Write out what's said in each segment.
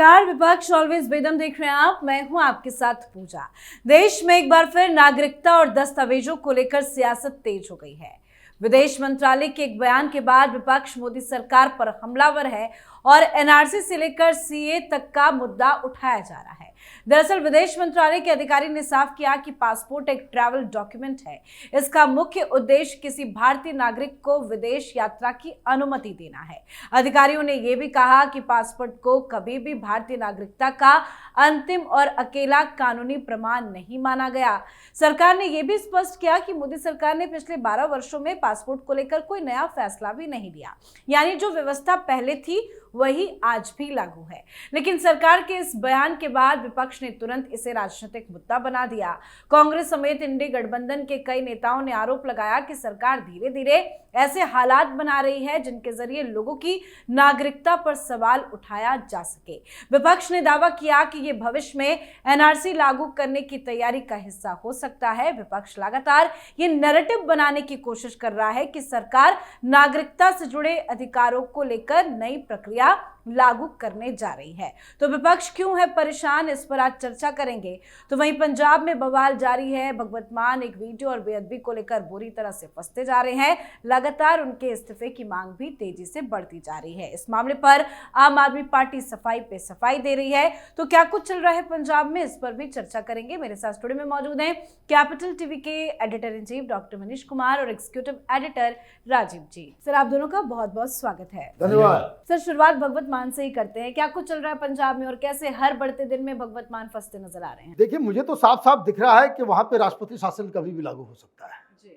नमस्कार, विपक्ष ऑलवेज बेदम देख रहे हैं आप। मैं हूं आपके साथ पूजा। देश में एक बार फिर नागरिकता और दस्तावेजों को लेकर सियासत तेज हो गई है। विदेश मंत्रालय के एक बयान के बाद विपक्ष मोदी सरकार पर हमलावर है और एनआरसी से लेकर सीए तक का मुद्दा उठाया जा रहा है। दरअसल विदेश मंत्रालय के अधिकारी ने साफ किया कि पासपोर्ट एक ट्रैवल डॉक्यूमेंट है। इसका मुख्य उद्देश्य किसी भारतीय नागरिक को विदेश यात्रा की अनुमति देना है। अधिकारियों ने यह भी कहा कि पासपोर्ट को कभी भी भारतीय नागरिकता का अंतिम और अकेला कानूनी प्रमाण नहीं माना गया। सरकार ने यह भी स्पष्ट किया कि मोदी सरकार ने पिछले 12 वर्षों में पासपोर्ट को लेकर कोई नया फैसला भी नहीं लिया, यानी जो व्यवस्था पहले थी वही आज भी लागू है। लेकिन सरकार के इस बयान के बाद विपक्ष ने तुरंत इसे राजनीतिक मुद्दा बना दिया। कांग्रेस समेत इंडी गठबंधन के कई नेताओं ने आरोप लगाया कि सरकार धीरे धीरे ऐसे हालात बना रही है जिनके जरिए लोगों की नागरिकता पर सवाल उठाया जा सके। विपक्ष ने दावा किया कि ये भविष्य में एनआरसी लागू करने की तैयारी का हिस्सा हो सकता है। विपक्ष लगातार ये नैरेटिव बनाने की कोशिश कर रहा है कि सरकार नागरिकता से जुड़े अधिकारों को लेकर नई प्रक्रिया लागू करने जा रही है। तो विपक्ष क्यों है परेशान, इस पर आज चर्चा करेंगे। तो वहीं पंजाब में बवाल जारी है। भगवंत मान एक वीडियो और बेअदबी को लेकर बुरी तरह से फंसते जा रहे हैं। लगातार उनके इस्तीफे की मांग भी तेजी से बढ़ती जा रही है। इस मामले पर आम आदमी पार्टी सफाई पे सफाई दे रही है। तो क्या कुछ चल रहा है पंजाब में, इस पर भी चर्चा करेंगे। मेरे साथ स्टूडियो में मौजूद हैं कैपिटल टीवी के editor in chief doctor Manish Kumar और एग्जीक्यूटिव एडिटर राजीव जी। सर, आप दोनों का बहुत बहुत स्वागत है। धन्यवाद। सर, शुरुआत भगवंत मान से ही करते हैं। क्या कुछ चल रहा है पंजाब में और कैसे हर बढ़ते दिन में भगवंत मान फंसते नजर आ रहे हैं? देखिए, मुझे तो साफ साफ दिख रहा है कि वहां पे राष्ट्रपति शासन कभी भी लागू हो सकता है जी।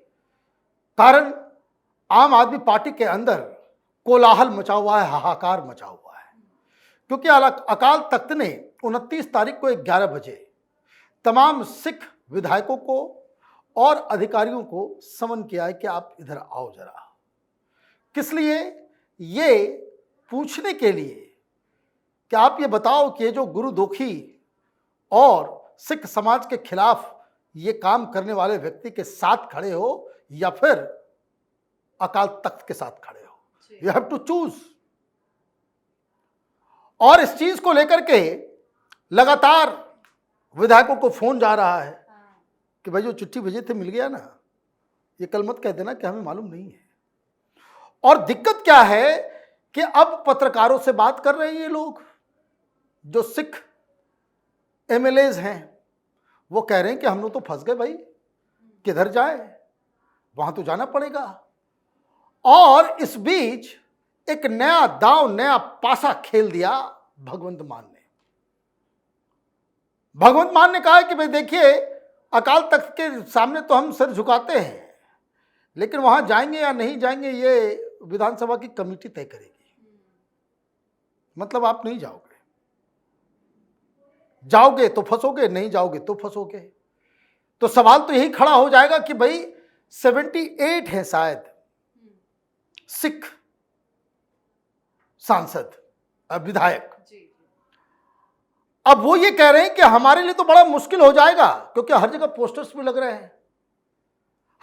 कारण आम आदमी पार्टी के अंदर कोलाहल मचा हुआ है, हाहाकार मचा हुआ है। क्योंकि अकाल तख्त ने 29 तारीख को 11 बजे तमाम सिख विधायकों को और अधिकारियों को समन किया है कि आप इधर आओ जरा। किस लिए? ये पूछने के लिए कि आप ये बताओ कि ये जो गुरुदोखी और सिख समाज के खिलाफ ये काम करने वाले व्यक्ति के साथ खड़े हो या फिर अकाल तख्त के साथ खड़े हो। You have to choose. और इस चीज को लेकर के लगातार विधायकों को फोन जा रहा है कि भाई जो चिट्ठी भेजे थे मिल गया ना, ये कल मत कह देना कि हमें मालूम नहीं है। और दिक्कत क्या है कि अब पत्रकारों से बात कर रहे हैं ये लोग, जो सिख एमएलएज हैं, वो कह रहे हैं कि हम लोग तो फंस गए भाई, किधर जाए, वहां तो जाना पड़ेगा। और इस बीच एक नया दांव, नया पासा खेल दिया भगवंत मान ने। भगवंत मान ने कहा कि भाई देखिए, अकाल तख्त के सामने तो हम सिर झुकाते हैं, लेकिन वहां जाएंगे या नहीं जाएंगे ये विधानसभा की कमेटी तय करेगी। मतलब आप नहीं जाओगे, जाओगे तो फंसोगे, नहीं जाओगे तो फंसोगे। तो सवाल तो यही खड़ा हो जाएगा कि भाई 78 है शायद सिख सांसद, विधायक। अब वो ये कह रहे हैं कि हमारे लिए तो बड़ा मुश्किल हो जाएगा, क्योंकि हर जगह पोस्टर्स भी लग रहे हैं,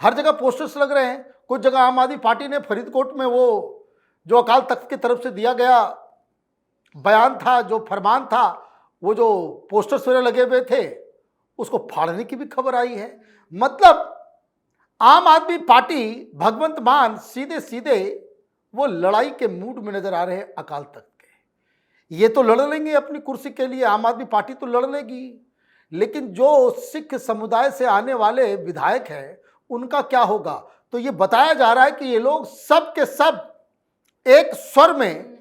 हर जगह पोस्टर्स लग रहे हैं। कुछ जगह आम आदमी पार्टी ने फरीदकोट में वो जो अकाल तख्त की तरफ से दिया गया बयान था, जो फरमान था, वो जो पोस्टर्स वगैरह लगे हुए थे, उसको फाड़ने की भी खबर आई है। मतलब आम आदमी पार्टी, भगवंत मान सीधे सीधे वो लड़ाई के मूड में नजर आ रहे हैं अकाल तख्त के। ये तो लड़ लेंगे अपनी कुर्सी के लिए, आम आदमी पार्टी तो लड़ लेगी, लेकिन जो सिख समुदाय से आने वाले विधायक हैं उनका क्या होगा? तो ये बताया जा रहा है कि ये लोग सब के सब एक स्वर में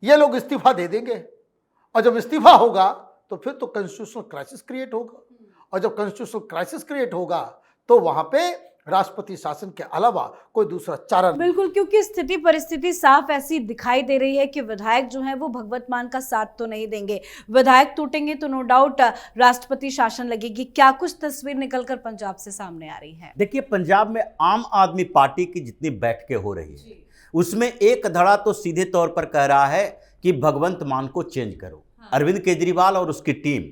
ये लोग इस्तीफा दे देंगे। और जब इस्तीफा होगा तो फिर तो कॉन्स्टिट्यूशनल क्राइसिस क्रिएट होगा, और जब कॉन्स्टिट्यूशनल क्राइसिस क्रिएट होगा तो वहां पे राष्ट्रपति शासन के अलावा कोई दूसरा चारा नहीं। बिल्कुल, क्योंकि स्थिति परिस्थिति साफ ऐसी दिखाई दे रही है कि विधायक जो है वो भगवंत मान का साथ तो नहीं देंगे। विधायक टूटेंगे तो नो डाउट राष्ट्रपति शासन लगेगी। क्या कुछ तस्वीर निकलकर पंजाब से सामने आ रही है? देखिए, पंजाब में आम आदमी पार्टी की जितनी बैठकें हो रही है उसमें एक धड़ा तो सीधे तौर पर कह रहा है कि भगवंत मान को चेंज करो। अरविंद केजरीवाल और उसकी टीम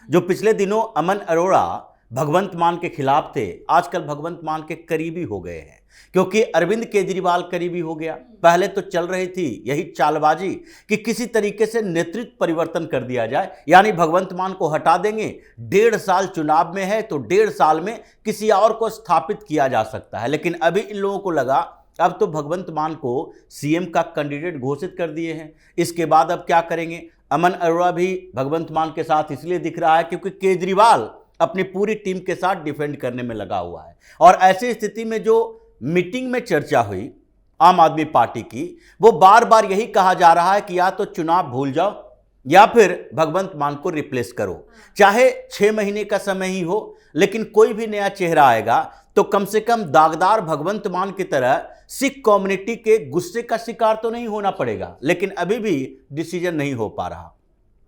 जो पिछले दिनों अमन अरोड़ा भगवंत मान के खिलाफ थे, आजकल भगवंत मान के करीबी हो गए हैं, क्योंकि अरविंद केजरीवाल करीबी हो गया। पहले तो चल रही थी यही चालबाजी कि किसी तरीके से नेतृत्व परिवर्तन कर दिया जाए, यानी भगवंत मान को हटा देंगे, 1.5 साल चुनाव में है तो 1.5 साल में किसी और को स्थापित किया जा सकता है। लेकिन अभी इन लोगों को लगा अब तो भगवंत मान को सीएम का कैंडिडेट घोषित कर दिए हैं, इसके बाद अब क्या करेंगे। अमन अरोड़ा भी भगवंत मान के साथ इसलिए दिख रहा है क्योंकि केजरीवाल अपनी पूरी टीम के साथ डिफेंड करने में लगा हुआ है। और ऐसी स्थिति में जो मीटिंग में चर्चा हुई आम आदमी पार्टी की, वो बार बार यही कहा जा रहा है कि या तो चुनाव भूल जाओ या फिर भगवंत मान को रिप्लेस करो। चाहे 6 महीने का समय ही हो, लेकिन कोई भी नया चेहरा आएगा तो कम से कम दागदार भगवंत मान की तरह सिख कम्युनिटी के गुस्से का शिकार तो नहीं होना पड़ेगा। लेकिन अभी भी डिसीजन नहीं हो पा रहा।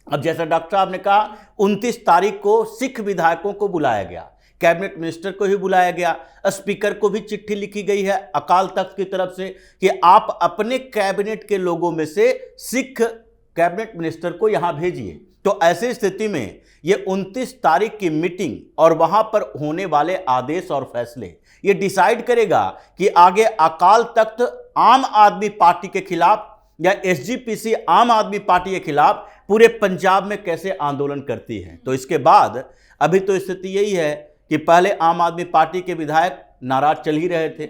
अब जैसा डॉक्टर साहब ने कहा, 29 तारीख को सिख विधायकों को बुलाया गया, कैबिनेट मिनिस्टर को ही बुलाया गया, स्पीकर को भी चिट्ठी लिखी गई है अकाल तख्त की तरफ से कि आप अपने कैबिनेट के लोगों में से सिख कैबिनेट मिनिस्टर को यहां भेजिए। तो ऐसी स्थिति में ये 29 तारीख की मीटिंग और वहां पर होने वाले आदेश और फैसले ये डिसाइड करेगा कि आगे अकाल तख्त आम आदमी पार्टी के खिलाफ या एसजीपीसी आम आदमी पार्टी के खिलाफ पूरे पंजाब में कैसे आंदोलन करती है। तो इसके बाद अभी तो स्थिति यही है कि पहले आम आदमी पार्टी के विधायक नाराज चल ही रहे थे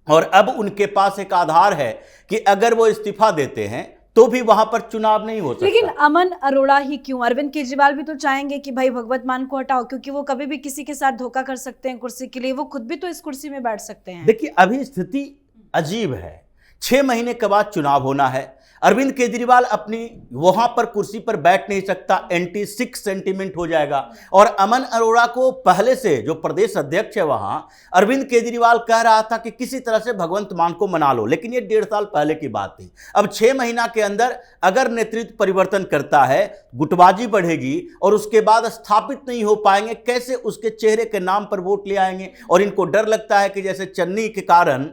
और अब उनके पास एक आधार है कि अगर वो इस्तीफा देते हैं तो भी वहां पर चुनाव नहीं हो सकता। लेकिन अमन अरोड़ा ही क्यों, अरविंद केजरीवाल भी तो चाहेंगे कि भाई भगवंत मान को हटाओ, क्योंकि वो कभी भी किसी के साथ धोखा कर सकते हैं कुर्सी के लिए, वो खुद भी तो इस कुर्सी में बैठ सकते हैं। देखिए अभी स्थिति अजीब है, 6 महीने के बाद चुनाव होना है, अरविंद केजरीवाल अपनी वहां पर कुर्सी पर बैठ नहीं सकता, एंटी सिख सेंटीमेंट हो जाएगा। और अमन अरोड़ा को पहले से जो प्रदेश अध्यक्ष है वहां, अरविंद केजरीवाल कह रहा था कि किसी तरह से भगवंत मान को मना लो, लेकिन ये 1.5 साल पहले की बात थी। अब 6 महीना के अंदर अगर नेतृत्व परिवर्तन करता है, गुटबाजी बढ़ेगी और उसके बाद स्थापित नहीं हो पाएंगे, कैसे उसके चेहरे के नाम पर वोट ले आएंगे। और इनको डर लगता है कि जैसे चन्नी के कारण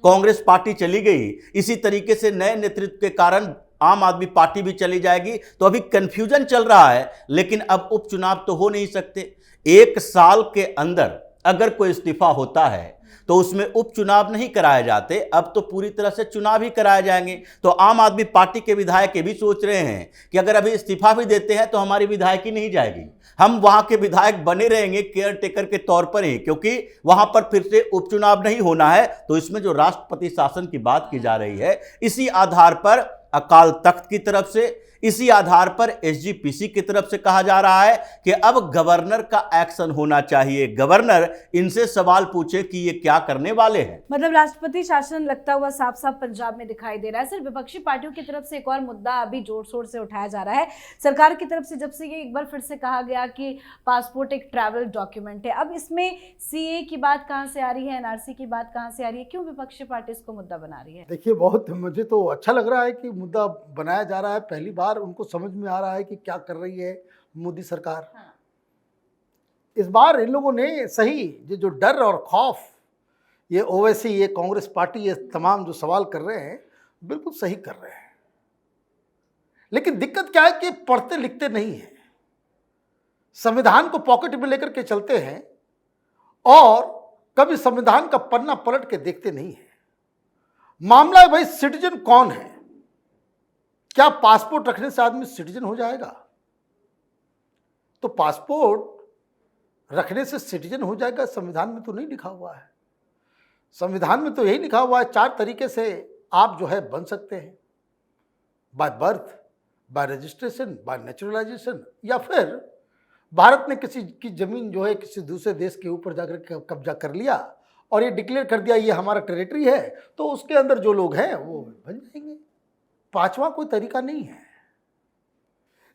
कांग्रेस पार्टी चली गई, इसी तरीके से नए नेतृत्व के कारण आम आदमी पार्टी भी चली जाएगी। तो अभी कंफ्यूजन चल रहा है, लेकिन अब उपचुनाव तो हो नहीं सकते। 1 साल के अंदर अगर कोई इस्तीफा होता है तो उसमें उपचुनाव नहीं कराए जाते, अब तो पूरी तरह से चुनाव ही कराए जाएंगे। तो आम आदमी पार्टी के विधायक ये भी सोच रहे हैं कि अगर अभी इस्तीफा भी देते हैं तो हमारी विधायकी नहीं जाएगी, हम वहां के विधायक बने रहेंगे केयर टेकर के तौर पर ही, क्योंकि वहां पर फिर से उपचुनाव नहीं होना है। तो इसमें जो राष्ट्रपति शासन की बात की जा रही है, इसी आधार पर अकाल तख्त की तरफ से, इसी आधार पर एसजीपीसी की तरफ से कहा जा रहा है कि अब गवर्नर का एक्शन होना चाहिए, गवर्नर इनसे सवाल पूछे कि ये क्या करने वाले हैं। मतलब राष्ट्रपति शासन लगता हुआ साफ साफ पंजाब में दिखाई दे रहा है। सर, विपक्षी पार्टियों की तरफ से एक और मुद्दा अभी जोर शोर से उठाया जा रहा है सरकार की तरफ से, जब से ये एक बार फिर से कहा गया कि पासपोर्ट एक ट्रैवल डॉक्यूमेंट है। अब इसमें सीए की बात कहां से आ रही है, एनआरसी की बात कहां से आ रही है, क्यों विपक्षी पार्टी इसको मुद्दा बना रही है? देखिए, बहुत मुझे तो अच्छा लग रहा है कि मुद्दा बनाया जा रहा है। पहली बार उनको समझ में आ रहा है कि क्या कर रही है मोदी सरकार। हाँ। इस बार इन लोगों ने सही ये जो डर और खौफ, ये ओवैसी, ये कांग्रेस पार्टी, ये तमाम जो सवाल कर रहे हैं, बिल्कुल सही कर रहे हैं। लेकिन दिक्कत क्या है कि पढ़ते लिखते नहीं है, संविधान को पॉकेट में लेकर के चलते हैं और कभी संविधान का पन्ना पलट के देखते नहीं है। मामला है भाई, सिटीजन कौन है? क्या पासपोर्ट रखने से आदमी सिटीजन हो जाएगा? तो पासपोर्ट रखने से सिटीजन हो जाएगा संविधान में तो नहीं लिखा हुआ है। संविधान में तो यही लिखा हुआ है 4 तरीके से आप जो है बन सकते हैं, by birth, bye registration, bye naturalisation, या फिर भारत ने किसी की जमीन जो है किसी दूसरे देश के ऊपर जाकर कब्जा कर लिया और ये डिक्लेयर कर दिया ये हमारा टेरिटरी है, तो उसके अंदर जो लोग हैं वो बन जाएंगे। 5वां कोई तरीका नहीं है।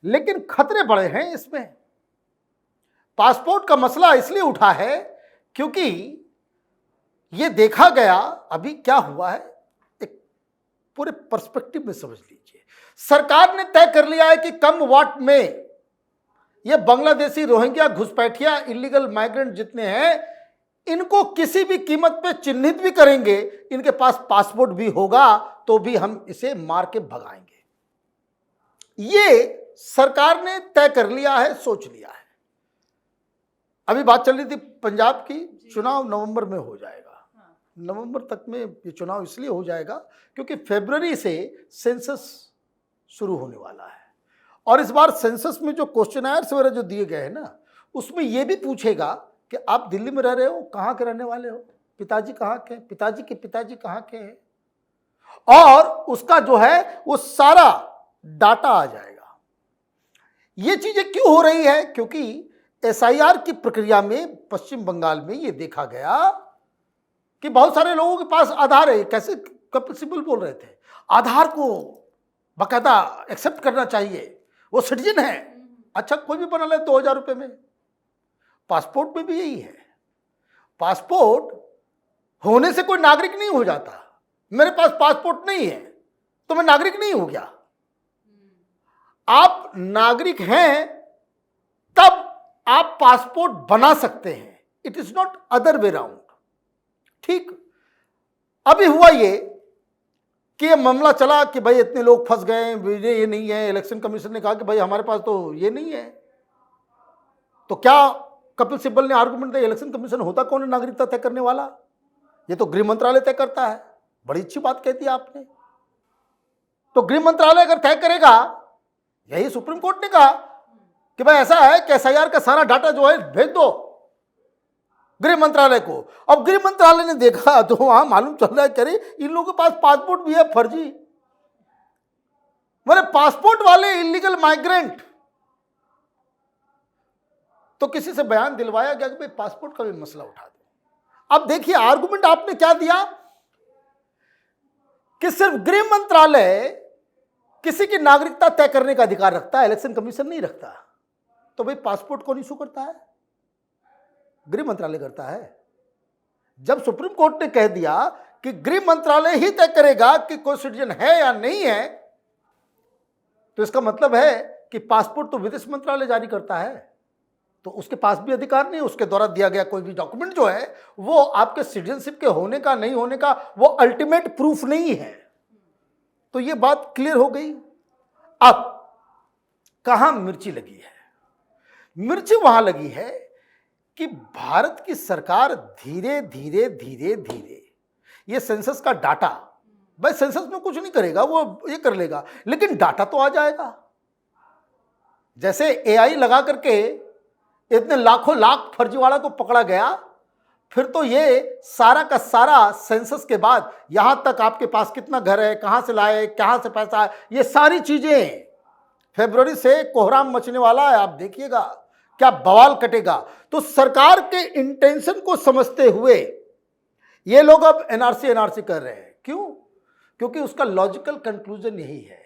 लेकिन खतरे बड़े हैं इसमें। पासपोर्ट का मसला इसलिए उठा है क्योंकि ये देखा गया अभी क्या हुआ है, एक पूरे पर्सपेक्टिव में समझ लीजिए। सरकार ने तय कर लिया है कि कम वाट में ये बांग्लादेशी, रोहिंग्या, घुसपैठिया, इलीगल माइग्रेंट जितने हैं, इनको किसी भी कीमत पे चिन्हित भी करेंगे, इनके पास पासपोर्ट भी होगा तो भी हम इसे मार के भगाएंगे। ये सरकार ने तय कर लिया है, सोच लिया है। अभी बात चल रही थी पंजाब की, चुनाव नवंबर में हो जाएगा। नवंबर तक में ये चुनाव इसलिए हो जाएगा क्योंकि फरवरी से सेंसस शुरू होने वाला है, और इस बार सेंसस में जो क्वेश्चनर्स वगैरह जो दिए गए हैं ना, उसमें ये भी पूछेगा कि आप दिल्ली में रह रहे हो, कहाँ के रहने वाले हो, पिताजी कहाँ के, पिताजी के पिताजी कहाँ के हैं, और उसका जो है वो सारा डाटा आ जाएगा। ये चीजें क्यों हो रही है? क्योंकि एसआईआर की प्रक्रिया में पश्चिम बंगाल में ये देखा गया कि बहुत सारे लोगों के पास आधार है। कैसे कपिल सिब्बल बोल रहे थे, आधार को बाकायदा एक्सेप्ट करना चाहिए, वो सिटीजन है। अच्छा, कोई भी बना ले 2000 रुपये में। पासपोर्ट में भी यही है, पासपोर्ट होने से कोई नागरिक नहीं हो जाता। मेरे पास पासपोर्ट नहीं है तो मैं नागरिक नहीं हो गया। आप नागरिक हैं तब आप पासपोर्ट बना सकते हैं, it is not other way round. ठीक, अभी हुआ ये कि ये मामला चला कि भाई इतने लोग फंस गए, ये नहीं है। इलेक्शन कमीशन ने कहा कि भाई हमारे पास तो ये नहीं है। तो क्या कपिल सिब्बल ने आर्गुमेंट दिया, इलेक्शन कमीशन होता कौन है नागरिकता तय करने वाला? ये तो गृह मंत्रालय तय करता है। बड़ी अच्छी बात कहती है आपने। तो गृह मंत्रालय अगर तय करेगा, यही सुप्रीम कोर्ट ने कहा कि भाई ऐसा है कि एसआईआर का सारा डाटा जो है भेज दो गृह मंत्रालय को। अब गृह मंत्रालय ने देखा तो वहां मालूम चल रहा है कि अरे इन लोगों के पास पासपोर्ट भी है फर्जी। मेरे पासपोर्ट वाले इलीगल माइग्रेंट। तो किसी से बयान दिलवाया गया कि भाई पासपोर्ट का भी मसला उठा दो। अब देखिए आर्गुमेंट आपने क्या दिया कि सिर्फ गृह मंत्रालय किसी की नागरिकता तय करने का अधिकार रखता है, इलेक्शन कमीशन नहीं रखता। तो भाई पासपोर्ट कौन इशू करता है? गृह मंत्रालय करता है। जब सुप्रीम कोर्ट ने कह दिया कि गृह मंत्रालय ही तय करेगा कि कोई सिटीजन है या नहीं है, तो इसका मतलब है कि पासपोर्ट तो विदेश मंत्रालय जारी करता है, तो उसके पास भी अधिकार नहीं। उसके द्वारा दिया गया कोई भी डॉक्यूमेंट जो है वो आपके सिटीजनशिप के होने का नहीं होने का वो अल्टीमेट प्रूफ नहीं है। तो ये बात क्लियर हो गई। अब कहां मिर्ची लगी है? मिर्ची वहां लगी है कि भारत की सरकार धीरे धीरे धीरे धीरे ये सेंसस का डाटा, भाई सेंसस में कुछ नहीं करेगा, वो ये कर लेगा, लेकिन डाटा तो आ जाएगा। जैसे एआई लगा करके इतने लाखों लाख फर्जीवाड़ा को पकड़ा गया, फिर तो ये सारा का सारा सेंसस के बाद यहां तक आपके पास कितना घर है, कहां से लाए, कहां से पैसा है, ये सारी चीजें फरवरी से कोहराम मचने वाला है। आप देखिएगा क्या बवाल कटेगा। तो सरकार के इंटेंशन को समझते हुए ये लोग अब एनआरसी कर रहे हैं। क्यों? क्योंकि उसका लॉजिकल कंक्लूजन यही है,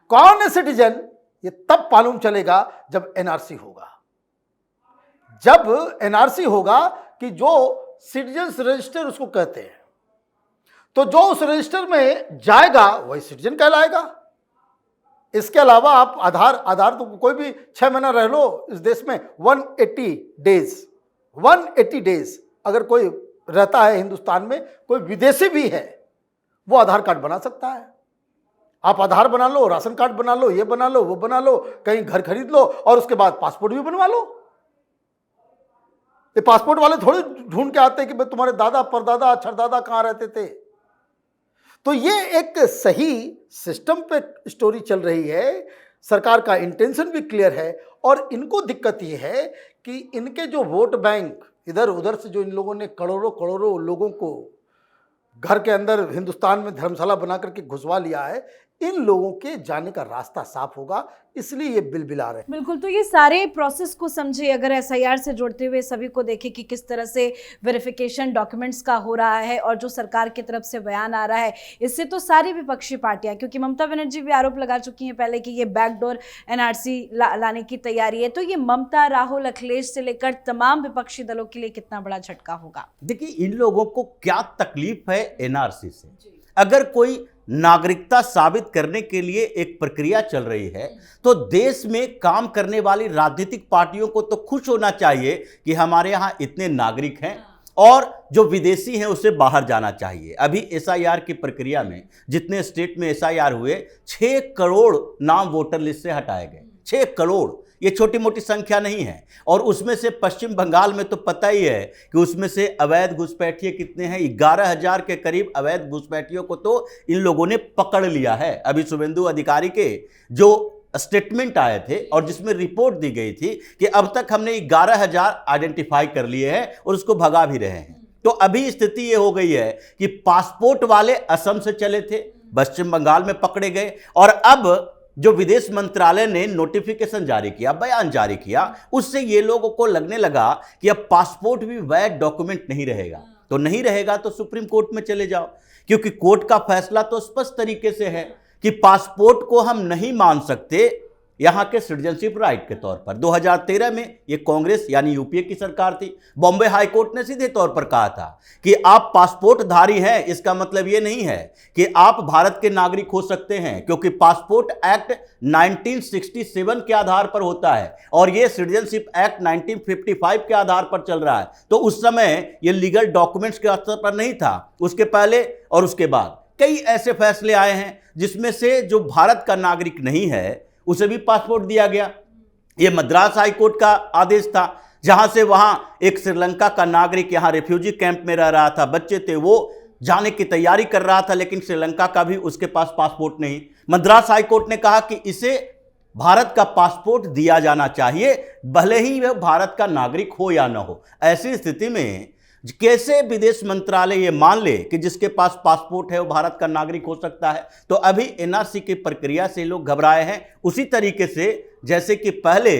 कौन है सिटीजन ये तब मालूम चलेगा जब एनआरसी होगा। जब एनआरसी होगा कि जो सिटीजन्स रजिस्टर उसको कहते हैं, तो जो उस रजिस्टर में जाएगा वही सिटीजन कहलाएगा। इसके अलावा आप आधार तो कोई भी 6 महीना रह लो इस देश में, 180 डेज अगर कोई रहता है हिंदुस्तान में, कोई विदेशी भी है, वो आधार कार्ड बना सकता है। आप आधार बना लो, राशन कार्ड बना लो, ये बना लो, वो बना लो, कहीं घर खरीद लो और उसके बाद पासपोर्ट भी बनवा लो। ये पासपोर्ट वाले थोड़े ढूंढ के आते हैं कि भाई तुम्हारे दादा परदादा छरदादा कहाँ रहते थे। तो ये एक सही सिस्टम पे स्टोरी चल रही है, सरकार का इंटेंशन भी क्लियर है। और इनको दिक्कत ये है कि इनके जो वोट बैंक इधर उधर से जो इन लोगों ने करोड़ों लोगों को घर के अंदर हिंदुस्तान में धर्मशाला बना करके घुसवा लिया है, इन लोगों के जाने का रास्ता साफ होगा, इसलिए ये बिल बिला रहे हैं। बिल्कुल, तो ये सारे प्रोसेस को समझे, अगर एसआईआर से जोड़ते हुए सभी को देखें कि किस तरह से वेरिफिकेशन डॉक्यूमेंट्स का हो रहा है और जो सरकार की तरफ से बयान आ रहा है, इससे तो सारी विपक्षी पार्टियां, क्योंकि ममता बनर्जी भी आरोप लगा चुकी हैं पहले कि ये बैकडोर एनआरसी लाने की तैयारी है, तो ये ममता, राहुल, अखिलेश से लेकर तमाम विपक्षी दलों के लिए कितना बड़ा झटका होगा? देखिए, इन लोगों को क्या तकलीफ है एनआरसी से? अगर कोई नागरिकता साबित करने के लिए एक प्रक्रिया चल रही है, तो देश में काम करने वाली राजनीतिक पार्टियों को तो खुश होना चाहिए कि हमारे यहाँ इतने नागरिक हैं, और जो विदेशी हैं उसे बाहर जाना चाहिए। अभी एसआईआर की प्रक्रिया में जितने स्टेट में एसआईआर हुए, 6 करोड़ नाम वोटर लिस्ट से हटाए गए। 6 करोड़ ये छोटी मोटी संख्या नहीं है। और उसमें से पश्चिम बंगाल में तो पता ही है कि उसमें से अवैध घुसपैठिए कितने हैं। 11,000 के करीब अवैध घुसपैठियों को तो इन लोगों ने पकड़ लिया है। अभी शुभेंदु अधिकारी के जो स्टेटमेंट आए थे और जिसमें रिपोर्ट दी गई थी कि अब तक हमने 11,000 आइडेंटिफाई कर लिए हैं और उसको भगा भी रहे हैं। तो अभी स्थिति ये हो गई है कि पासपोर्ट वाले असम से चले थे, पश्चिम बंगाल में पकड़े गए, और अब जो विदेश मंत्रालय ने नोटिफिकेशन जारी किया, बयान जारी किया, उससे ये लोगों को लगने लगा कि अब पासपोर्ट भी वैध डॉक्यूमेंट नहीं रहेगा। तो नहीं रहेगा तो सुप्रीम कोर्ट में चले जाओ, क्योंकि कोर्ट का फैसला तो स्पष्ट तरीके से है कि पासपोर्ट को हम नहीं मान सकते यहां के सिटीजनशिप राइट के तौर पर। 2013 में ये कांग्रेस यानी यूपीए की सरकार थी। बॉम्बे हाई कोर्ट ने सीधे तौर पर कहा था कि आप पासपोर्टधारी हैं, इसका मतलब ये नहीं है कि आप भारत के नागरिक हो सकते हैं, क्योंकि पासपोर्ट एक्ट 1967 के आधार पर होता है और ये सिटीजनशिप एक्ट 1955 के आधार पर चल रहा है। तो उस समय ये लीगल डॉक्यूमेंट्स के स्तर पर नहीं था। उसके पहले और उसके बाद कई ऐसे फैसले आए हैं जिसमें से जो भारत का नागरिक नहीं है उसे भी पासपोर्ट दिया गया। ये मद्रास हाई कोर्ट का आदेश था, जहां से वहां एक श्रीलंका का नागरिक यहां रेफ्यूजी कैंप में रह रहा था, बच्चे थे, वो जाने की तैयारी कर रहा था, लेकिन श्रीलंका का भी उसके पास पासपोर्ट नहीं। मद्रास हाई कोर्ट ने कहा कि इसे भारत का पासपोर्ट दिया जाना चाहिए, भले ही वह भारत का नागरिक हो या ना हो। ऐसी स्थिति में कैसे विदेश मंत्रालय ये मान ले कि जिसके पास पासपोर्ट है वो भारत का नागरिक हो सकता है? तो अभी एनआरसी की प्रक्रिया से लोग घबराए हैं, उसी तरीके से जैसे कि पहले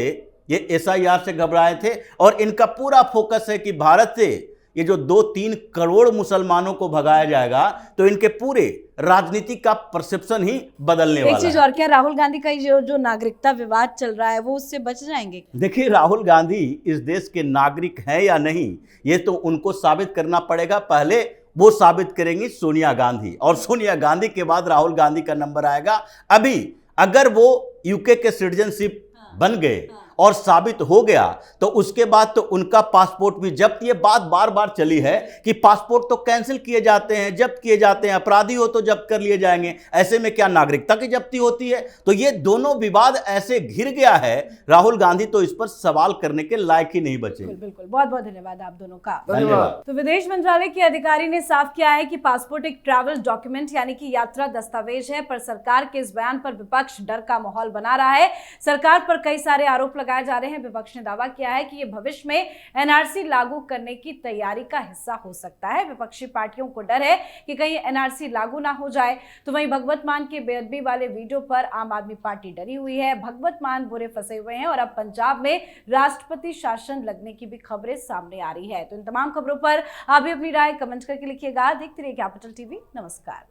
ये एसआईआर से घबराए थे। और इनका पूरा फोकस है कि भारत से ये जो 2-3 करोड़ मुसलमानों को भगाया जाएगा तो इनके पूरे राजनीति का परसेप्शन ही बदलने वाला है। एक चीज और, क्या राहुल गांधी का जो नागरिकता विवाद चल रहा है वो उससे बच जाएंगे? देखिए, राहुल गांधी इस देश के नागरिक हैं या नहीं, ये तो उनको साबित करना पड़ेगा। पहले वो साबित करेंगी सोनिया गांधी, और सोनिया गांधी के बाद राहुल गांधी का नंबर आएगा। अभी अगर वो यूके के सिटीजनशिप बन गए और साबित हो गया तो उसके बाद तो उनका पासपोर्ट भी जब्त। ये बात बार बार चली है कि पासपोर्ट तो कैंसिल किए जाते हैं, जब्त किए जाते हैं, अपराधी हो तो जब्त कर लिए जाएंगे, ऐसे में क्या नागरिकता की जब्ती होती है? तो ये दोनों विवाद ऐसे घिर गया है, राहुल गांधी तो इस पर सवाल करने के लायक ही नहीं बचे। बिल्कुल, बहुत बहुत धन्यवाद आप दोनों का। धन्यवाद। तो विदेश मंत्रालय के अधिकारी ने साफ किया है कि पासपोर्ट एक ट्रैवल डॉक्यूमेंट यानी कि यात्रा दस्तावेज है, पर सरकार के इस बयान पर विपक्ष डर का माहौल बना रहा है। सरकार पर कई सारे आरोप लगाए जा रहे हैं। विपक्ष ने दावा किया है कि यह भविष्य में एनआरसी लागू करने की तैयारी का हिस्सा हो सकता है। विपक्षी पार्टियों को डर है कि कहीं एनआरसी लागू ना हो जाए। तो वहीं भगवत मान के बेअदबी वाले वीडियो पर आम आदमी पार्टी डरी हुई है। भगवत मान बुरे फंसे हुए हैं और अब पंजाब में राष्ट्रपति शासन लगने की भी खबरें सामने आ रही है। तो इन तमाम खबरों पर आप भी अपनी राय कमेंट करके लिखिएगा। देखते रहिए कैपिटल टीवी। नमस्कार।